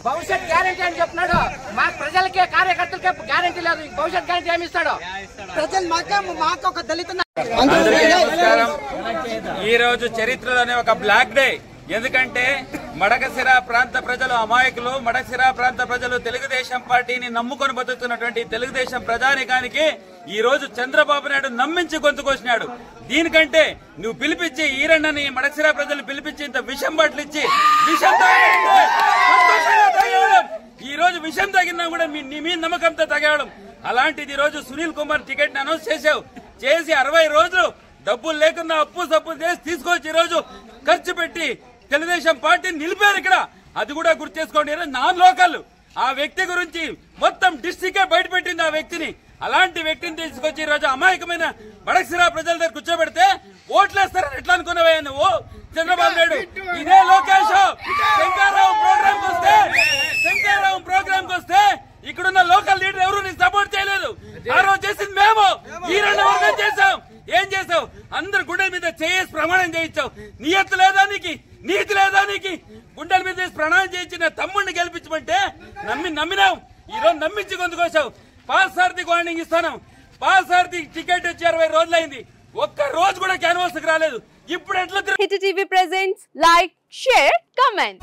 భవిష్యత్ గ్యారెంటీ అని చెప్తున్నాడు. మా ప్రజలకే కార్యకర్తలకే గ్యారెంటీ లేదు. భవిష్యత్ గ్యారెంటీ ఏమి ఇస్తాడు? ప్రజలు మాకు ఒక దళిత. ఈ రోజు చరిత్రలోనే ఒక బ్లాక్ డే. ఎందుకంటే మడకశిర ప్రాంత ప్రజలు అమాయకులు. మడకశిర ప్రాంత ప్రజలు తెలుగుదేశం పార్టీని నమ్ముకొని బతుకుతున్నటువంటి తెలుగుదేశం ప్రజానికానికి ఈ రోజు చంద్రబాబు నాయుడు నమ్మించి గొంతుకొచ్చినాడు. దీనికంటే నువ్వు పిలిపించి ఈరన్నని మడకశిర ప్రజలు పిలిపించి ఇంత విషం బట్టలిచ్చి ఈ రోజు విషం తగినా కూడా నీ మీద నమ్మకంతో తగేవడం. అలాంటిది ఈ రోజు సునీల్ కుమార్ టికెట్ అనౌన్స్ చేసావు. చేసి 60 రోజులు డబ్బులు లేకుండా అప్పు సప్పులు చేసి తీసుకొచ్చి ఈ రోజు ఖర్చు పెట్టి తెలుగుదేశం పార్టీని నిలిపారు ఇక్కడ. అది కూడా గుర్తు చేసుకోండి. నాన్ లోకల్ ఆ వ్యక్తి గురించి మొత్తం డిస్ట్రిక్టే బయట పెట్టింది ఆ వ్యక్తిని. అలాంటి వ్యక్తిని తీసుకొచ్చి ఈ రోజు అమాయకమైన మడకశిర ప్రజల దగ్గర కూర్చోబెడితే ఓట్లేస్తారని ఎట్లా అనుకున్నావే నువ్వు చంద్రబాబు నాయుడు? ఇదే లోకేష్ శంకర్రావు ప్రోగ్రామ్ వస్తే ఇక్కడున్న లోకల్ లీడర్ ఎవరు నీ సపోర్ట్ చేయలేదు. ఆ రోజు చేసింది మేము. ఈ 2 వర్గం చేసాం. ఏం చేసావు? అందరు గుండెల మీద చేసి ప్రమాణం చేయించావు. నీతి లేదా నీకు? గుండెల మీద చేసి ప్రమాణం చేయించిన తమ్ముడిని గెలిపించమంటే నమ్మినావు. ఈ రోజు నమ్మించి గొంతుకోసావు. పాసార్థికి వార్నింగ్ ఇస్తాను. పాసార్థి టికెట్ వచ్చి 60 రోజులైంది. ఒక్క రోజు కూడా క్యాన్వాస్ కి రాలేదు. ఇప్పుడు ఎట్లా? Hit TV presents like, share, comment.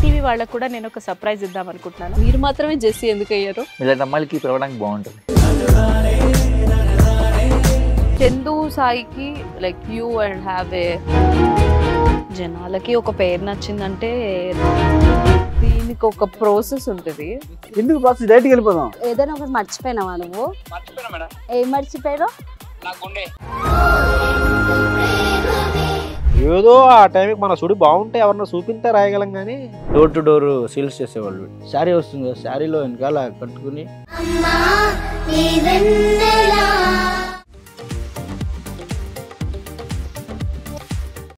TV వాళ్ళకు కూడా నేను ఒక సర్ప్రైజ్ ఇద్దాం అనుకుంటున్నాను. మీరు మాత్రమే జెస్సీ ఎందుకు అయ్యారు? ఇలాంటి అమ్మాయిలకి పిలవడానికి బాగుంటుంది. చందు సాయికి like you and have a జనాలకి ఒక పేరు నచ్చిందంటే దీనికి ఒక ప్రాసెస్ ఉంటుంది. ఎందుకు ప్రాసెస్? డైరెక్ట్‌గా వెళ్ళిపోదాం. ఏదైనా ఒకటి మర్చిపోయినావా నువ్వు? మర్చిపోయినా మేడం. ఏం మర్చిపోయావు? నా గుండె. ఏదో ఆ టైంకి మన సుడి బాగుంటే ఎవరన్నా చూపిస్తే రాయగలం కానీ డోర్ టు డోర్ సేల్స్ చేసేవాళ్ళు. శారీ వస్తుంది, శారీలో వెనకాల కట్టుకుని